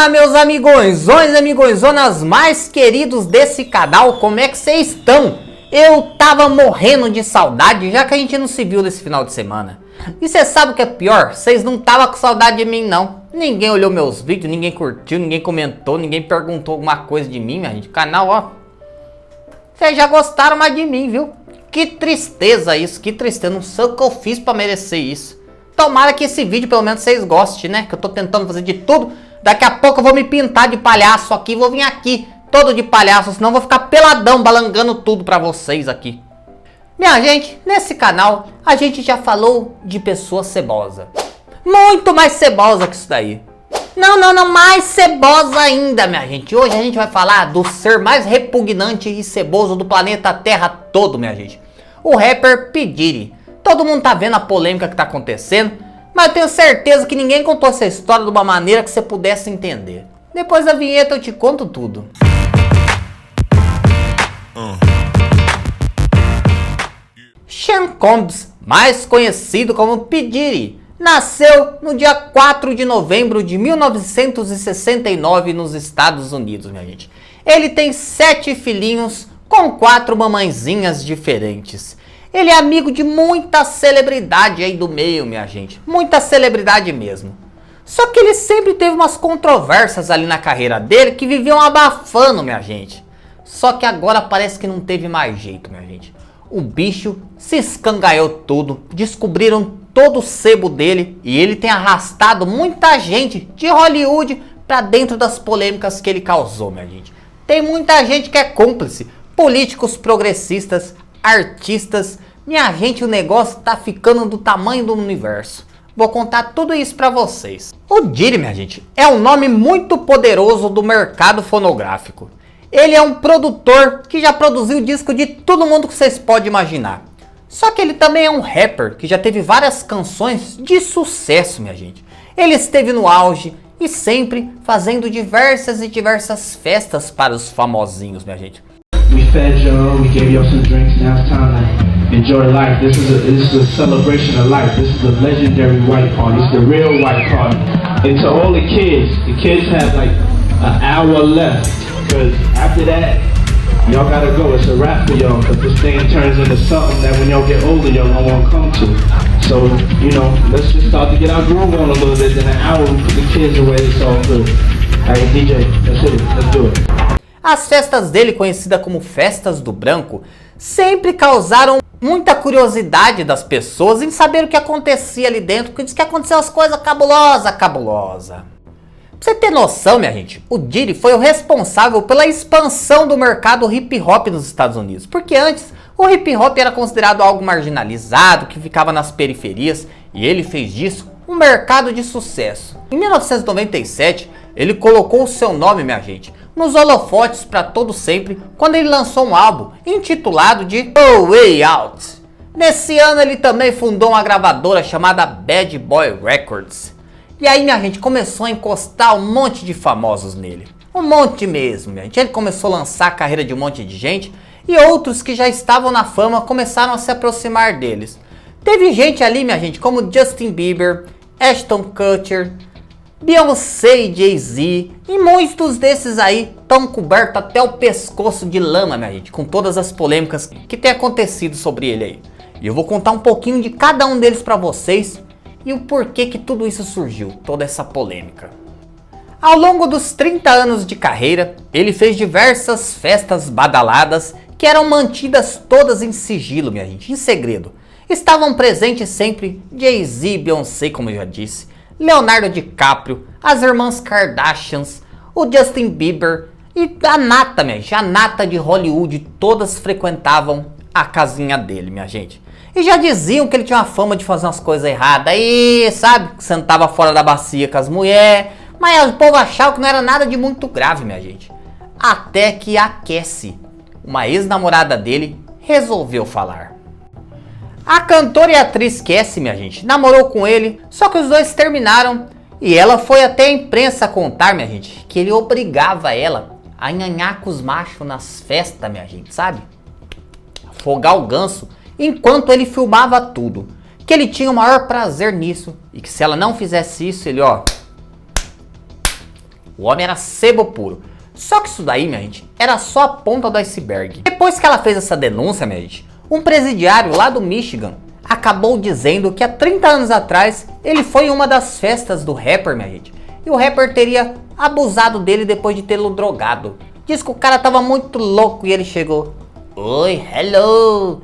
Fala, meus amigões, amigõezonas mais queridos desse canal, como é que vocês estão? Eu tava morrendo de saudade, já que a gente não se viu nesse final de semana. E você sabe o que é pior? Vocês não estavam com saudade de mim, não. Ninguém olhou meus vídeos, ninguém curtiu, ninguém comentou, ninguém perguntou alguma coisa de mim, minha gente. O canal, ó. Vocês já gostaram mais de mim, viu? Que tristeza isso, que tristeza. Não sei o que eu fiz pra merecer isso. Tomara que esse vídeo pelo menos vocês gostem, né? Que eu tô tentando fazer de tudo. Daqui a pouco eu vou me pintar de palhaço aqui, vou vir aqui todo de palhaço, senão eu vou ficar peladão, balangando tudo pra vocês aqui. Minha gente, nesse canal a gente já falou de pessoa cebosa. Muito mais cebosa que isso daí. Não, mais cebosa ainda, minha gente. Hoje a gente vai falar do ser mais repugnante e ceboso do planeta Terra todo, minha gente. O rapper P. Diddy. Todo mundo tá vendo a polêmica que tá acontecendo. Mas eu tenho certeza que ninguém contou essa história de uma maneira que você pudesse entender. Depois da vinheta eu te conto tudo. Sean Combs, mais conhecido como P. Diddy, nasceu no dia 4 de novembro de 1969 nos Estados Unidos, minha gente. Ele tem 7 filhinhos com 4 mamãezinhas diferentes. Ele é amigo de muita celebridade aí do meio, minha gente. Muita celebridade mesmo. Só que ele sempre teve umas controvérsias ali na carreira dele que viviam abafando, minha gente. Só que agora parece que não teve mais jeito, minha gente. O bicho se escangalhou tudo. Descobriram todo o sebo dele. E ele tem arrastado muita gente de Hollywood pra dentro das polêmicas que ele causou, minha gente. Tem muita gente que é cúmplice. Políticos progressistas, artistas. Minha gente, o negócio tá ficando do tamanho do universo. Vou contar tudo isso pra vocês. O Diddy, minha gente, é um nome muito poderoso do mercado fonográfico. Ele é um produtor que já produziu disco de todo mundo que vocês podem imaginar. Só que ele também é um rapper que já teve várias canções de sucesso, minha gente. Ele esteve no auge e sempre fazendo diversas festas para os famosinhos, minha gente. We fed y'all, we gave y'all some drinks, now it's time to enjoy life. This is a celebration of life. This is the legendary white party. It's the real white party. And to all the kids have like an hour left. Because after that, y'all gotta go. It's a wrap for y'all. Because this thing turns into something that when y'all get older, y'all don't want to come to. So, you know, let's just start to get our groove on a little bit. In an hour, we put the kids away. It's all good. Alright, DJ, let's hit it. Let's do it. As festas dele, conhecidas como Festas do Branco, sempre causaram muita curiosidade das pessoas em saber o que acontecia ali dentro, porque diz que aconteceu as coisas cabulosas. Pra você ter noção, minha gente, o Diddy foi o responsável pela expansão do mercado hip hop nos Estados Unidos, porque antes o hip hop era considerado algo marginalizado, que ficava nas periferias, e ele fez disso um mercado de sucesso. Em 1997, ele colocou o seu nome, minha gente, nos holofotes para todo sempre, quando ele lançou um álbum intitulado de No Way Out. Nesse ano ele também fundou uma gravadora chamada Bad Boy Records. E aí, minha gente, começou a encostar um monte de famosos nele. Um monte mesmo, minha gente. Ele começou a lançar a carreira de um monte de gente e outros que já estavam na fama começaram a se aproximar deles. Teve gente ali, minha gente, como Justin Bieber, Ashton Kutcher, Beyoncé e Jay-Z, e muitos desses aí estão cobertos até o pescoço de lama, minha gente, com todas as polêmicas que tem acontecido sobre ele aí. E eu vou contar um pouquinho de cada um deles pra vocês e o porquê que tudo isso surgiu, toda essa polêmica. Ao longo dos 30 anos de carreira, ele fez diversas festas badaladas que eram mantidas todas em sigilo, minha gente, em segredo. Estavam presentes sempre Jay-Z e Beyoncé, como eu já disse, Leonardo DiCaprio, as irmãs Kardashians, o Justin Bieber e a nata, minha gente, a nata de Hollywood, todas frequentavam a casinha dele, minha gente. E já diziam que ele tinha uma fama de fazer umas coisas erradas aí, sabe? Sentava fora da bacia com as mulheres, mas o povo achava que não era nada de muito grave, minha gente. Até que a Cassie, uma ex-namorada dele, resolveu falar. A cantora e atriz Cassie, minha gente, namorou com ele, só que os dois terminaram e ela foi até a imprensa contar, minha gente, que ele obrigava ela a nhanhar com os machos nas festas, minha gente, sabe? Afogar o ganso enquanto ele filmava tudo. Que ele tinha o maior prazer nisso e que se ela não fizesse isso, ele, ó, O homem era sebo puro. Só que isso daí, minha gente, era só a ponta do iceberg. Depois que ela fez essa denúncia, minha gente, um presidiário lá do Michigan acabou dizendo que há 30 anos atrás ele foi em uma das festas do rapper, minha gente. E o rapper teria abusado dele depois de tê-lo drogado. Diz que o cara tava muito louco e ele chegou. Oi, hello,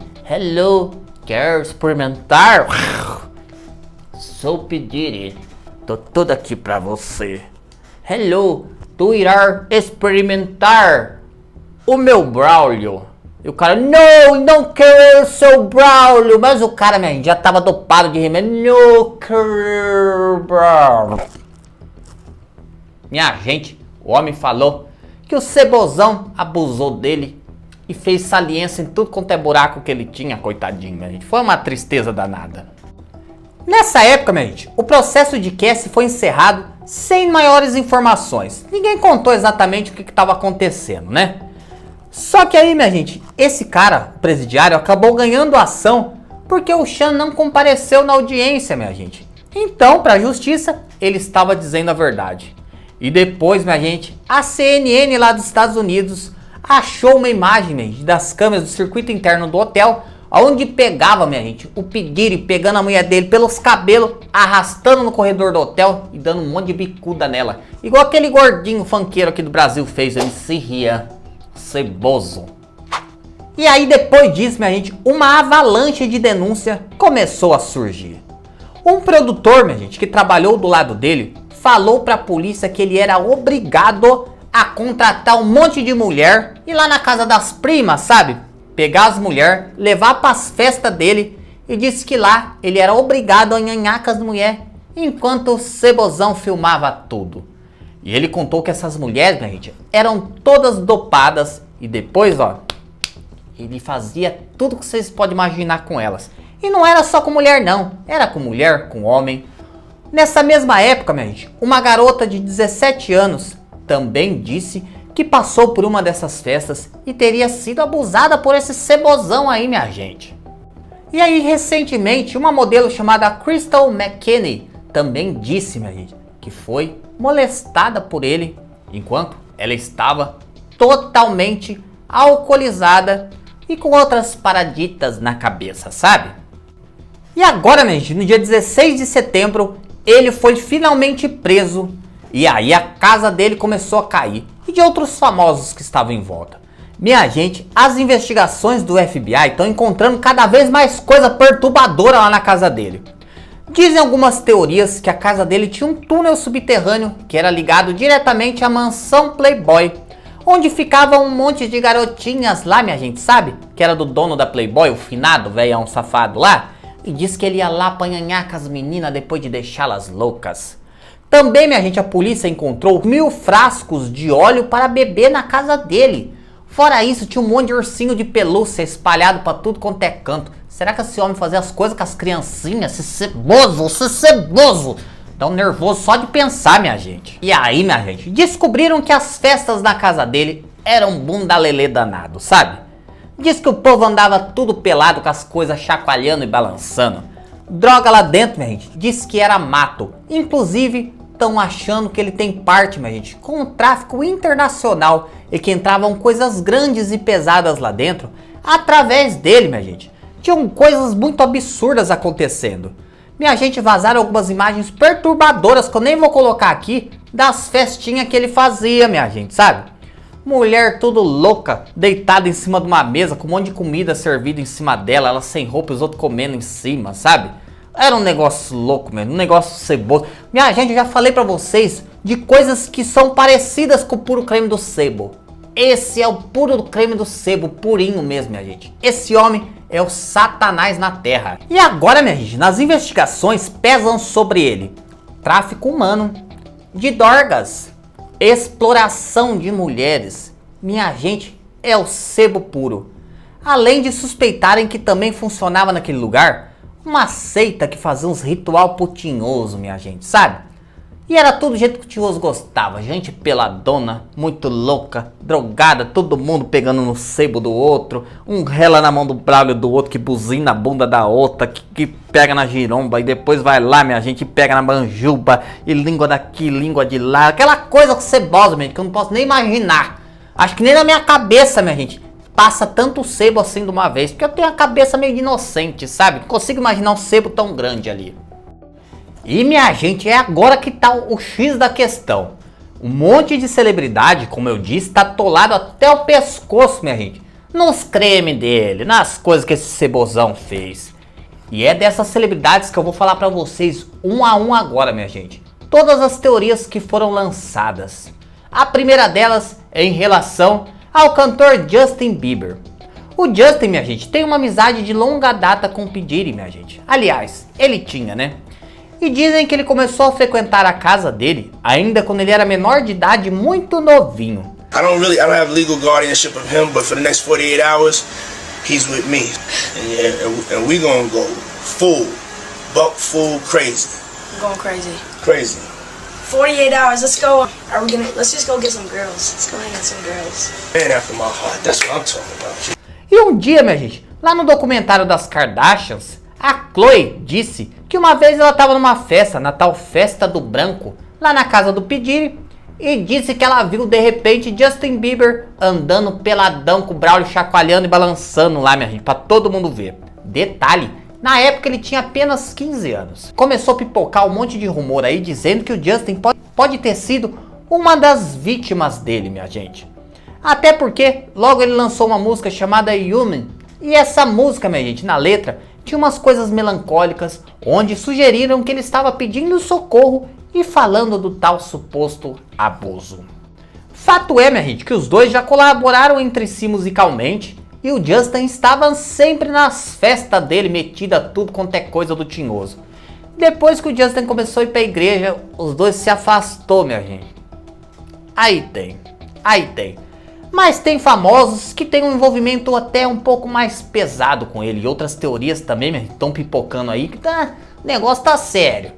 quer experimentar? Sou Pediri, tô tudo aqui pra você. Hello, tu irá experimentar o meu Braulio. E o cara, não quero o seu Braulio. Mas o cara, minha gente, já tava dopado de remédio. Não quero Braulio. Minha gente, o homem falou que o cebozão abusou dele e fez saliência em tudo quanto é buraco que ele tinha, coitadinho, minha gente. Foi uma tristeza danada. Nessa época, minha gente, o processo de Cassie foi encerrado sem maiores informações. Ninguém contou exatamente o que estava acontecendo, né? Só que aí, minha gente, esse cara, o presidiário, acabou ganhando a ação porque o Sean não compareceu na audiência, minha gente. Então, para a justiça, ele estava dizendo a verdade. E depois, minha gente, a CNN lá dos Estados Unidos achou uma imagem, minha gente, das câmeras do circuito interno do hotel, onde pegava, minha gente, o Pediri pegando a mulher dele pelos cabelos, arrastando no corredor do hotel e dando um monte de bicuda nela. Igual aquele gordinho funkeiro aqui do Brasil fez, MC Rian, ceboso. E aí depois disso, minha gente, uma avalanche de denúncia começou a surgir. Um produtor, minha gente, que trabalhou do lado dele, falou pra polícia que ele era obrigado a contratar um monte de mulher, ir lá na casa das primas, sabe? Pegar as mulheres, levar pras festas dele e disse que lá ele era obrigado a nhanhar com as mulheres enquanto o cebozão filmava tudo. E ele contou que essas mulheres, minha gente, eram todas dopadas e depois, ó, ele fazia tudo que vocês podem imaginar com elas. E não era só com mulher não, era com mulher, com homem. Nessa mesma época, minha gente, uma garota de 17 anos também disse que passou por uma dessas festas e teria sido abusada por esse cebozão aí, minha gente. E aí, recentemente, uma modelo chamada Crystal McKinney também disse, minha gente, que foi molestada por ele enquanto ela estava totalmente alcoolizada e com outras paraditas na cabeça, sabe? E agora, minha gente, no dia 16 de setembro, ele foi finalmente preso e aí a casa dele começou a cair e de outros famosos que estavam em volta. Minha gente, as investigações do FBI estão encontrando cada vez mais coisa perturbadora lá na casa dele. Dizem algumas teorias que a casa dele tinha um túnel subterrâneo que era ligado diretamente à mansão Playboy, onde ficava um monte de garotinhas lá, minha gente, sabe? Que era do dono da Playboy, o finado, velhão safado lá. E diz que ele ia lá apanhanhar com as meninas depois de deixá-las loucas. Também, minha gente, a polícia encontrou 1000 frascos de óleo para beber na casa dele. Fora isso, tinha um monte de ursinho de pelúcia espalhado para tudo quanto é canto. Será que esse homem fazia as coisas com as criancinhas? Esse ceboso. Dá um nervoso só de pensar, minha gente. E aí, minha gente, descobriram que as festas na casa dele eram bunda lelê danado, sabe? Diz que o povo andava tudo pelado com as coisas chacoalhando e balançando. Droga lá dentro, minha gente, diz que era mato. Inclusive, estão achando que ele tem parte, minha gente, com o tráfico internacional e que entravam coisas grandes e pesadas lá dentro através dele, minha gente. Tinham coisas muito absurdas acontecendo. Minha gente, vazaram algumas imagens perturbadoras que eu nem vou colocar aqui das festinhas que ele fazia, minha gente, sabe? Mulher tudo louca, deitada em cima de uma mesa com um monte de comida servida em cima dela, ela sem roupa e os outros comendo em cima, sabe? Era um negócio louco mesmo, um negócio ceboso. Minha gente, eu já falei pra vocês de coisas que são parecidas com o puro creme do sebo. Esse é o puro creme do sebo, purinho mesmo, minha gente. Esse homem é o Satanás na Terra. E agora, minha gente, nas investigações pesam sobre ele tráfico humano, de drogas, exploração de mulheres. Minha gente, é o sebo puro. Além de suspeitarem que também funcionava naquele lugar uma seita que fazia uns ritual putinhoso, minha gente, sabe? E era tudo do jeito que o Tioso gostava. Gente peladona, muito louca, drogada, todo mundo pegando no sebo do outro. Um rela na mão do Braulio do outro, que buzina a bunda da outra, que pega na giromba. E depois vai lá, minha gente, e pega na manjuba. E língua daqui, língua de lá. Aquela coisa cebosa, minha gente, que eu não posso nem imaginar. Acho que nem na minha cabeça, minha gente, passa tanto sebo assim de uma vez. Porque eu tenho a cabeça meio de inocente, sabe? Não consigo imaginar um sebo tão grande ali. E minha gente, é agora que tá o X da questão. Um monte de celebridade, como eu disse, tá atolado até o pescoço, minha gente. Nos cremes dele, nas coisas que esse cebozão fez. E é dessas celebridades que eu vou falar pra vocês um a um agora, minha gente. Todas as teorias que foram lançadas. A primeira delas é em relação ao cantor Justin Bieber. O Justin, minha gente, tem uma amizade de longa data com o P. Diddy, minha gente. Aliás, ele tinha, né? E dizem que ele começou a frequentar a casa dele ainda quando ele era menor de idade, muito novinho. I don't have legal guardianship of him, but for the next 48 hours, he's with me. And we gonna go full, buck full crazy. I'm going crazy. Crazy. 48 hours, let's go. Let's just go get some girls. Let's go hang out some girls. Man after my heart, that's what I'm talking about. E um dia, minha gente, lá no documentário das Kardashians, a Khloe disse que uma vez ela estava numa festa, na tal Festa do Branco, lá na casa do P. Diddy, e disse que ela viu de repente Justin Bieber andando peladão com o Braulio chacoalhando e balançando lá, minha gente, pra todo mundo ver. Detalhe, na época ele tinha apenas 15 anos. Começou a pipocar um monte de rumor aí dizendo que o Justin pode ter sido uma das vítimas dele, minha gente. Até porque logo ele lançou uma música chamada Human, e essa música, minha gente, na letra tinha umas coisas melancólicas, onde sugeriram que ele estava pedindo socorro e falando do tal suposto abuso. Fato é, minha gente, que os dois já colaboraram entre si musicalmente, e o Justin estava sempre nas festas dele, metido a tudo quanto é coisa do tinhoso. Depois que o Justin começou a ir pra igreja, os dois se afastou, minha gente. Aí tem. Mas tem famosos que tem um envolvimento até um pouco mais pesado com ele. E outras teorias também estão pipocando aí que o negócio tá sério.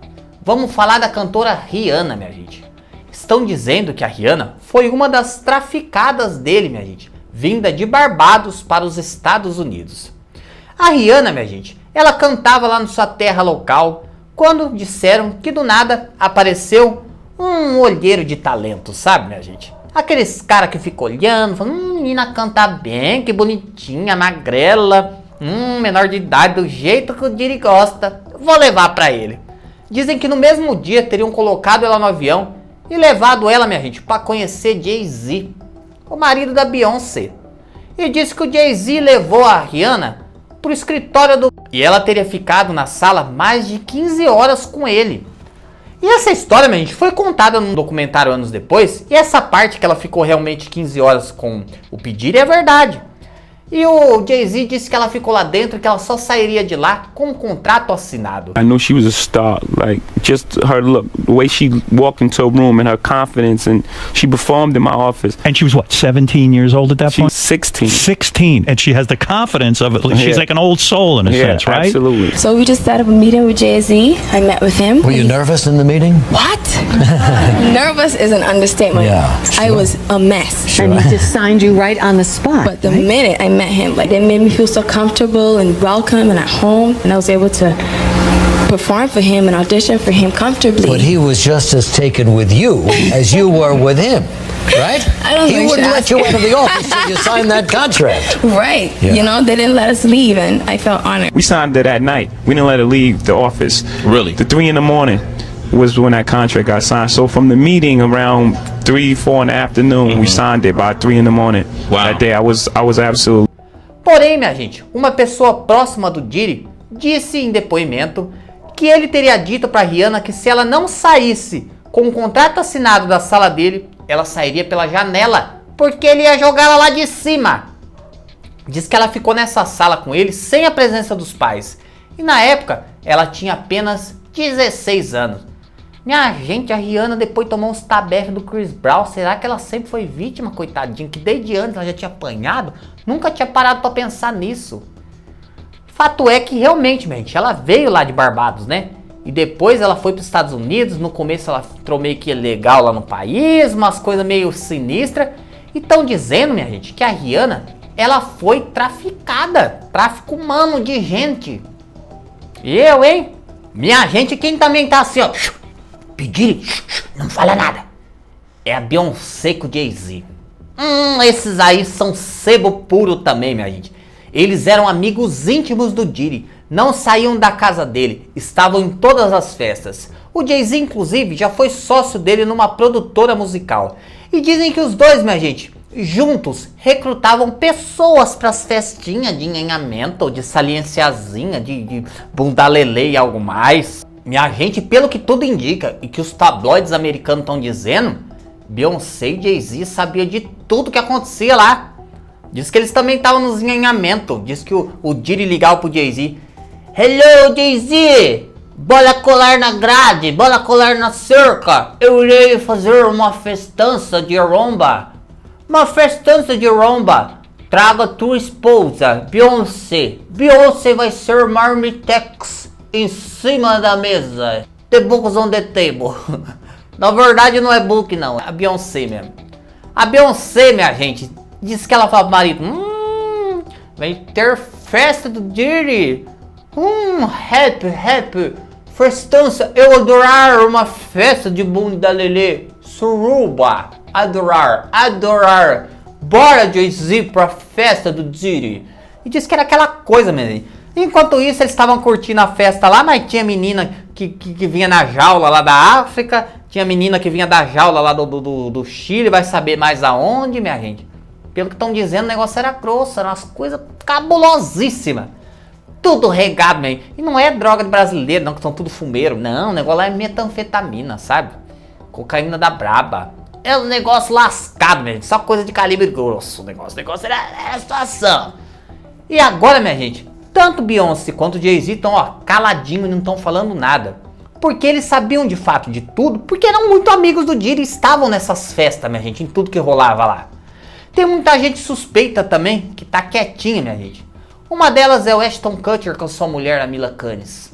Vamos falar da cantora Rihanna, minha gente. Estão dizendo que a Rihanna foi uma das traficadas dele, minha gente, vinda de Barbados para os Estados Unidos. A Rihanna, minha gente, ela cantava lá na sua terra local, quando disseram que do nada apareceu um olheiro de talento, sabe, minha gente? Aqueles cara que ficam olhando, falando, menina canta bem, que bonitinha, magrela, menor de idade, do jeito que o Diddy gosta, vou levar pra ele. Dizem que no mesmo dia teriam colocado ela no avião e levado ela, minha gente, pra conhecer Jay-Z, o marido da Beyoncé. E disse que o Jay-Z levou a Rihanna pro escritório do... E ela teria ficado na sala mais de 15 horas com ele. E essa história, minha gente, foi contada num documentário anos depois, e essa parte que ela ficou realmente 15 horas com o P. Diddy é verdade. E o Jay-Z disse que ela ficou lá dentro e que ela só sairia de lá com um contrato assinado. I knew she was a star, like just her look, the way she walked into a room and her confidence, and she performed in my office. And she was what, 17 years old at that point? 16. 16, and she has the confidence of it. She's like an old soul in a sense, right? Absolutely. So we just set up a meeting with Jay-Z. I met with him. Were you nervous in the meeting? What? Nervous is an understatement. Yeah, sure. I was a mess. Sure. And he just signed you right on the spot. But the minute I met him, like, they made me feel so comfortable and welcome and at home, and I was able to perform for him and audition for him comfortably. But he was just as taken with you as you were with him, right? I don't know. He wouldn't let you out of the office till you signed that contract. Right. Yeah. You know, they didn't let us leave, and I felt honored. We signed her that night. We didn't let her leave the office. Really? The 3 in the morning was when that contract got signed. So from the meeting around 3, 4 in the afternoon, we signed it by 3 in the morning. Wow. That day I was absolutely. Porém, minha gente, uma pessoa próxima do Diddy disse em depoimento que ele teria dito pra Rihanna que se ela não saísse com o contrato assinado da sala dele, ela sairia pela janela, porque ele ia jogar ela lá de cima. Diz que ela ficou nessa sala com ele sem a presença dos pais. E na época, ela tinha apenas 16 anos. Minha gente, a Rihanna depois tomou uns tabefes do Chris Brown. Será que ela sempre foi vítima, coitadinha? Que desde antes ela já tinha apanhado? Nunca tinha parado pra pensar nisso. Fato é que realmente, gente, ela veio lá de Barbados, né? E depois ela foi para os Estados Unidos. No começo ela entrou meio que legal lá no país, umas coisas meio sinistras. E estão dizendo, minha gente, que a Rihanna, ela foi traficada. Tráfico humano de gente. E eu, hein? Minha gente, quem também tá assim, ó. Pedir, não fala nada. É a Beyoncé com o Jay-Z. Esses aí são sebo puro também, minha gente. Eles eram amigos íntimos do Diddy. Não saíam da casa dele. Estavam em todas as festas. O Jay-Z, inclusive, já foi sócio dele numa produtora musical. E dizem que os dois, minha gente, juntos recrutavam pessoas para as festinhas de nhanhamento, de saliênciazinha, de bunda lelê e algo mais. Minha gente, pelo que tudo indica e que os tabloides americanos estão dizendo, Beyoncé e Jay-Z sabiam de tudo que acontecia lá. Diz que eles também estavam nos nhanhamentos. Diz que o Diddy ligava pro Jay-Z. Hello, Jay-Z! Bora colar na grade, bora colar na cerca. Eu irei fazer uma festança de romba. Uma festança de romba. Traga tua esposa, Beyoncé. Beyoncé vai ser marmitex em cima da mesa. The books on the table. Na verdade não é book não, é a Beyoncé mesmo. A Beyoncé, minha gente, disse que ela fala pro marido, vai ter festa do Diddy. Happy, festança, eu adorar uma festa de bunda lelê. Suruba, adorar. Bora, Jay-Z, pra festa do Diddy. E disse que era aquela coisa mesmo. Enquanto isso, eles estavam curtindo a festa lá, mas tinha menina que vinha na jaula lá da África, tinha menina que vinha da jaula lá do Chile, vai saber mais aonde, minha gente. Pelo que estão dizendo, o negócio era grosso, eram umas coisas cabulosíssimas. Tudo regado, mesmo. E não é droga de brasileiro, não, que são tudo fumeiro. Não, o negócio lá é metanfetamina, sabe? Cocaína da braba. É um negócio lascado, mesmo. Só coisa de calibre grosso. O negócio era a situação. E agora, minha gente, tanto Beyoncé quanto Jay-Z estão, caladinho e não estão falando nada. Porque eles sabiam de fato de tudo, porque eram muito amigos do Diddy e estavam nessas festas, minha gente, em tudo que rolava lá. Tem muita gente suspeita também, que tá quietinha, minha gente. Uma delas é o Ashton Kutcher com sua mulher, a Mila Kunis.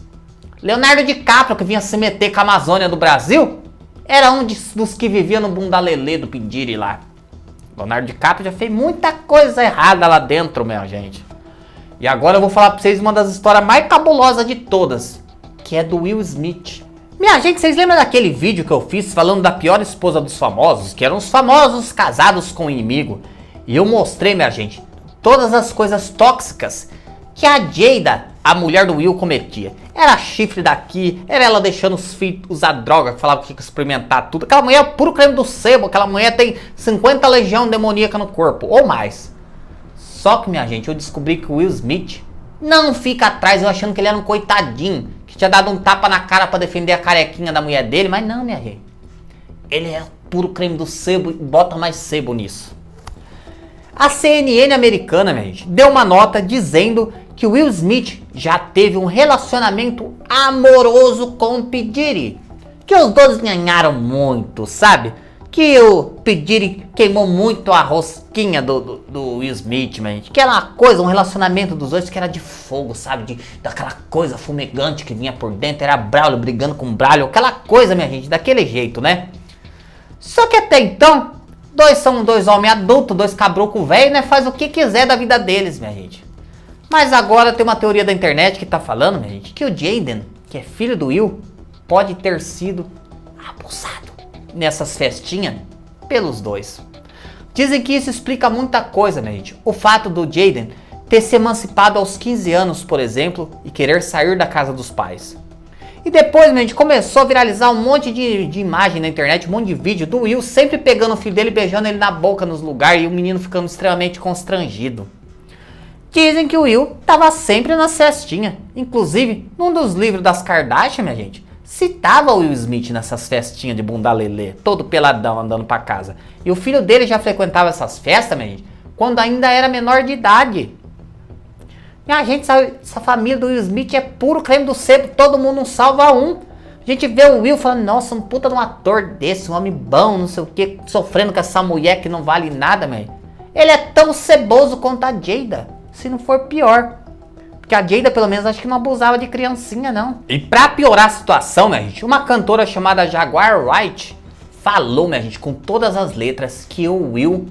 Leonardo DiCaprio, que vinha se meter com a Amazônia do Brasil, era um dos que vivia no bunda lelê do P. Diddy lá. Leonardo DiCaprio já fez muita coisa errada lá dentro, minha gente. E agora eu vou falar pra vocês uma das histórias mais cabulosas de todas, que é do Will Smith. Minha gente, vocês lembram daquele vídeo que eu fiz falando da pior esposa dos famosos? Que eram os famosos casados com o inimigo. E eu mostrei, minha gente, todas as coisas tóxicas que a Jada, a mulher do Will, cometia. Era chifre daqui, era ela deixando os filhos usar droga, que falava que tinha que experimentar tudo. Aquela mulher é puro creme do sebo, aquela mulher tem 50 legião demoníaca no corpo, ou mais. Só que, minha gente, eu descobri que o Will Smith não fica atrás, eu achando que ele era um coitadinho, que tinha dado um tapa na cara pra defender a carequinha da mulher dele, mas não, minha gente. Ele é puro creme do sebo e bota mais sebo nisso. A CNN americana, minha gente, deu uma nota dizendo que o Will Smith já teve um relacionamento amoroso com o P. Diddy. Que os dois ganharam muito, sabe? Que o P. Diddy queimou muito a rosquinha do Will Smith, minha gente. Que era uma coisa, um relacionamento dos dois que era de fogo, sabe? Daquela coisa fumegante que vinha por dentro. Era Braulio brigando com Braulio. Aquela coisa, minha gente, daquele jeito, né? Só que até então, são dois homens adultos, dois cabrucos velhos, né? Faz o que quiser da vida deles, minha gente. Mas agora tem uma teoria da internet que tá falando, minha gente, que o Jaden, que é filho do Will, pode ter sido abusado nessas festinhas pelos dois. Dizem que isso explica muita coisa, minha gente. O fato do Jaden ter se emancipado aos 15 anos, por exemplo, e querer sair da casa dos pais. E depois, minha gente, começou a viralizar um monte de imagem na internet, um monte de vídeo do Will sempre pegando o filho dele, beijando ele na boca nos lugares e o menino ficando extremamente constrangido. Dizem que o Will tava sempre na festinha. Inclusive, num dos livros das Kardashian, minha gente, citava o Will Smith nessas festinhas de bunda lelê, todo peladão andando pra casa. E o filho dele já frequentava essas festas, minha gente, quando ainda era menor de idade. Minha gente, essa família do Will Smith é puro creme do sebo, todo mundo não salva um. A gente vê o Will falando, nossa, um puta de um ator desse, um homem bom, não sei o que, sofrendo com essa mulher que não vale nada, man. Ele é tão ceboso quanto a Jada, se não for pior. Porque a Jada, pelo menos, acho que não abusava de criancinha, não. E pra piorar a situação, minha gente, uma cantora chamada Jaguar Wright falou, minha gente, com todas as letras, que o Will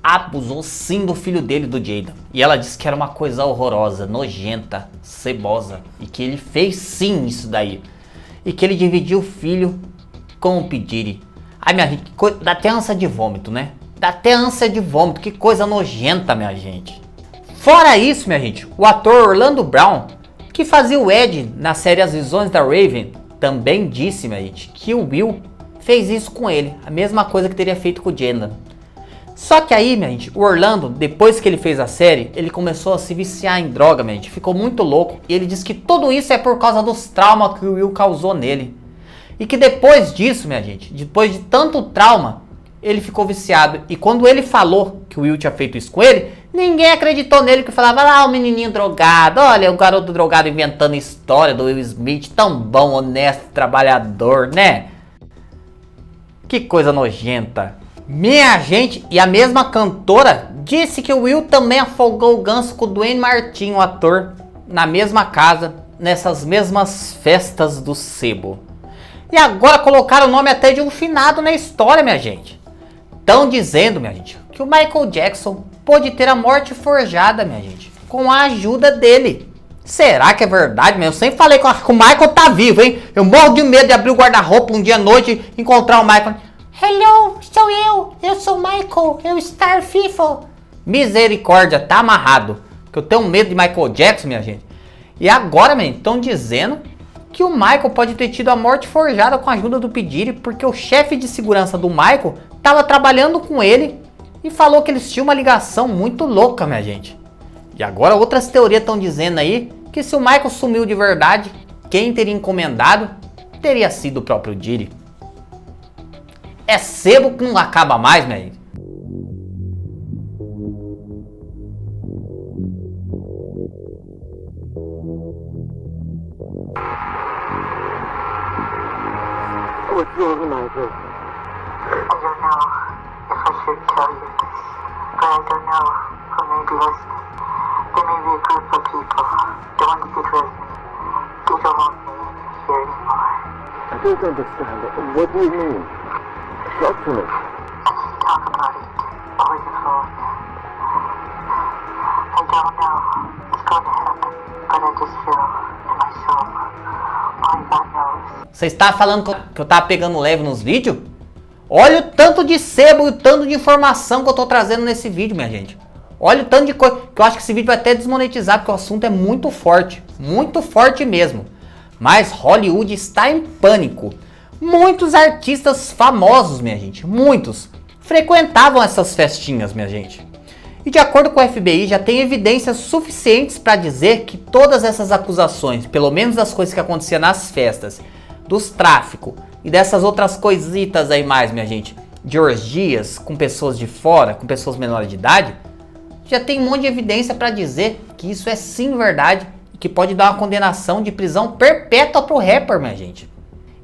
abusou sim do filho dele, do Jada. E ela disse que era uma coisa horrorosa, nojenta, cebosa. E que ele fez sim isso daí. E que ele dividiu o filho com o P. Diddy. Ai, minha gente, dá até ânsia de vômito, né? Dá até ânsia de vômito, que coisa nojenta, minha gente. Fora isso, minha gente, o ator Orlando Brown, que fazia o Ed na série As Visões da Raven, também disse, minha gente, que o Will fez isso com ele. A mesma coisa que teria feito com o Jada. Só que aí, minha gente, o Orlando, depois que ele fez a série, ele começou a se viciar em droga, minha gente. Ficou muito louco. E ele disse que tudo isso é por causa dos traumas que o Will causou nele. E que depois disso, minha gente, depois de tanto trauma, ele ficou viciado. E quando ele falou que o Will tinha feito isso com ele, ninguém acreditou nele, que falava, ah, o menininho drogado, olha, o garoto drogado inventando história do Will Smith, tão bom, honesto, trabalhador, né? Que coisa nojenta. Minha gente, e a mesma cantora disse que o Will também afogou o ganso com o Duane Martin, o ator, na mesma casa, nessas mesmas festas do sebo. E agora colocaram o nome até de um finado na história, minha gente. Estão dizendo, minha gente, que o Michael Jackson pode ter a morte forjada, minha gente, com a ajuda dele. Será que é verdade, meu? Eu sempre falei que o Michael tá vivo, hein? Eu morro de medo de abrir o guarda-roupa um dia à noite e encontrar o Michael. Hello, sou eu sou o Michael, eu Star FIFA. Misericórdia, tá amarrado. Que eu tenho medo de Michael Jackson, minha gente. E agora, meu, estão dizendo que o Michael pode ter tido a morte forjada com a ajuda do P. Diddy, porque o chefe de segurança do Michael tava trabalhando com ele e falou que eles tinham uma ligação muito louca, minha gente. E agora outras teorias estão dizendo aí que se o Michael sumiu de verdade, quem teria encomendado teria sido o próprio Diddy. É sebo que não acaba mais, minha gente. What's wrong, Michael? I don't know if I should tell you this, but I don't know who may be listening. There may be a group of people that want to get rid of me. They don't want me here anymore. I don't understand. What do you mean? Talk to me. I can't talk about it over the phone. I don't know what's going to happen, but I just feel in my soul. Only God knows. Você está falando que eu tava pegando leve nos vídeos? Olha o tanto de sebo e o tanto de informação que eu tô trazendo nesse vídeo, minha gente. Olha o tanto de coisa, que eu acho que esse vídeo vai até desmonetizar, porque o assunto é muito forte mesmo. Mas Hollywood está em pânico. Muitos artistas famosos, minha gente, muitos, frequentavam essas festinhas, minha gente. E de acordo com o FBI, já tem evidências suficientes para dizer que todas essas acusações, pelo menos das coisas que aconteciam nas festas, dos tráfico e dessas outras coisitas aí mais, minha gente, de orgias com pessoas de fora, com pessoas menores de idade, já tem um monte de evidência para dizer que isso é sim verdade e que pode dar uma condenação de prisão perpétua pro rapper, minha gente.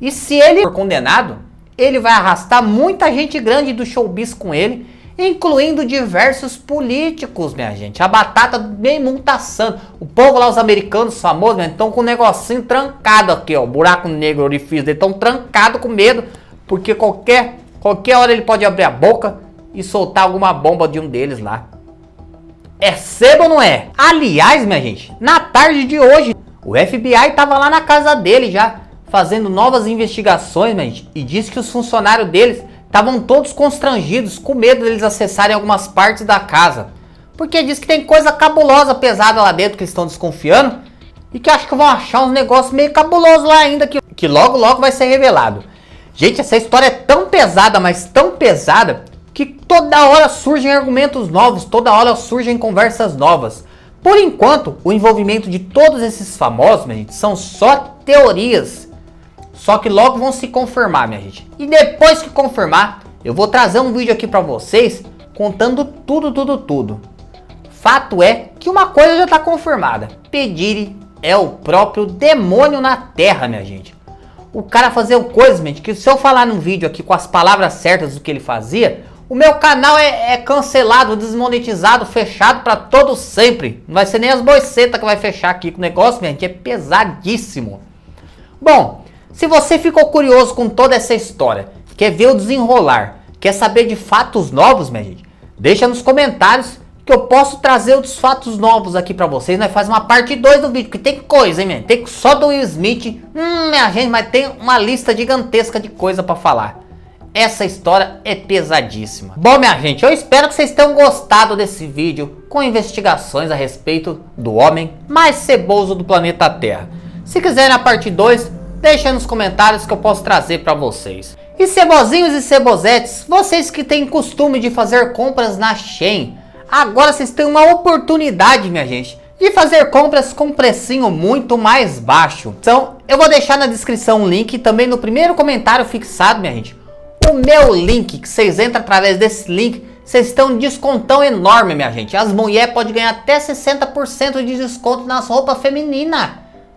E se ele for condenado, ele vai arrastar muita gente grande do showbiz com ele, incluindo diversos políticos, minha gente. A batata bem mutaçando. O povo lá, os americanos famosos, estão com um negocinho trancado aqui, ó. Buraco negro, orifício, eles estão trancados com medo, porque qualquer hora ele pode abrir a boca e soltar alguma bomba de um deles lá. É sebo ou não é? Aliás, minha gente, na tarde de hoje, o FBI tava lá na casa dele já, fazendo novas investigações, minha gente, e disse que os funcionários deles estavam todos constrangidos, com medo deles acessarem algumas partes da casa. Porque diz que tem coisa cabulosa, pesada lá dentro, que eles estão desconfiando, e que acho que vão achar uns negócios meio cabulosos lá ainda, que logo vai ser revelado. Gente, essa história é tão pesada, mas tão pesada, que toda hora surgem argumentos novos, toda hora surgem conversas novas. Por enquanto, o envolvimento de todos esses famosos, minha gente, são só teorias. Só que logo vão se confirmar, minha gente. E depois que confirmar, eu vou trazer um vídeo aqui pra vocês contando tudo. Fato é que uma coisa já tá confirmada. P. Diddy é o próprio demônio na terra, minha gente. O cara fazia coisas, minha gente, que se eu falar num vídeo aqui com as palavras certas do que ele fazia, O meu canal é cancelado, desmonetizado, fechado pra todo sempre. Não vai ser nem as boicetas que vai fechar aqui. O negócio, minha gente, é pesadíssimo. Bom, se você ficou curioso com toda essa história, quer ver o desenrolar, quer saber de fatos novos, minha gente, deixa nos comentários que eu posso trazer outros fatos novos aqui pra vocês. Nós fazemos uma parte 2 do vídeo, que tem coisa, hein, minha gente? Tem só do Will Smith, minha gente, mas tem uma lista gigantesca de coisa pra falar. Essa história é pesadíssima. Bom, minha gente, eu espero que vocês tenham gostado desse vídeo com investigações a respeito do homem mais ceboso do planeta Terra. Se quiserem a parte 2, deixa nos comentários que eu posso trazer pra vocês. E cebozinhos e cebosetes, vocês que têm costume de fazer compras na Shein, agora vocês têm uma oportunidade, minha gente, de fazer compras com um precinho muito mais baixo. Então, eu vou deixar na descrição um link e também no primeiro comentário fixado, minha gente, o meu link, que vocês entram através desse link, vocês estão um descontão enorme, minha gente. As mulheres podem ganhar até 60% de desconto nas roupas femininas.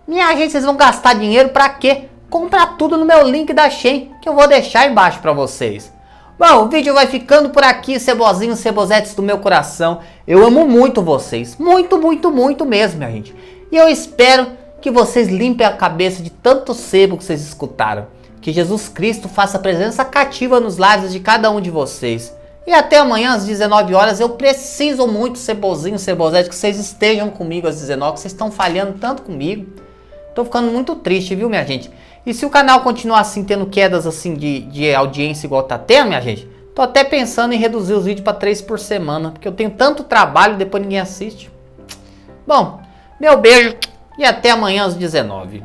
Minha gente, vocês vão gastar dinheiro pra quê? Comprar tudo no meu link da Shein, que eu vou deixar aí embaixo pra vocês. Bom, o vídeo vai ficando por aqui, cebozinhos, cebosetes do meu coração. Eu amo muito vocês, muito, muito, muito mesmo, minha gente. E eu espero que vocês limpem a cabeça de tanto sebo que vocês escutaram. Que Jesus Cristo faça presença cativa nos lábios de cada um de vocês. E até amanhã às 19 horas, eu preciso muito, cebozinho, cebosete, que vocês estejam comigo às 19, que vocês estão falhando tanto comigo. Tô ficando muito triste, viu, minha gente? E se o canal continuar assim, tendo quedas assim de audiência igual tá tendo, minha gente, tô até pensando em reduzir os vídeos para 3 por semana, porque eu tenho tanto trabalho e depois ninguém assiste. Bom, meu beijo e até amanhã às 19.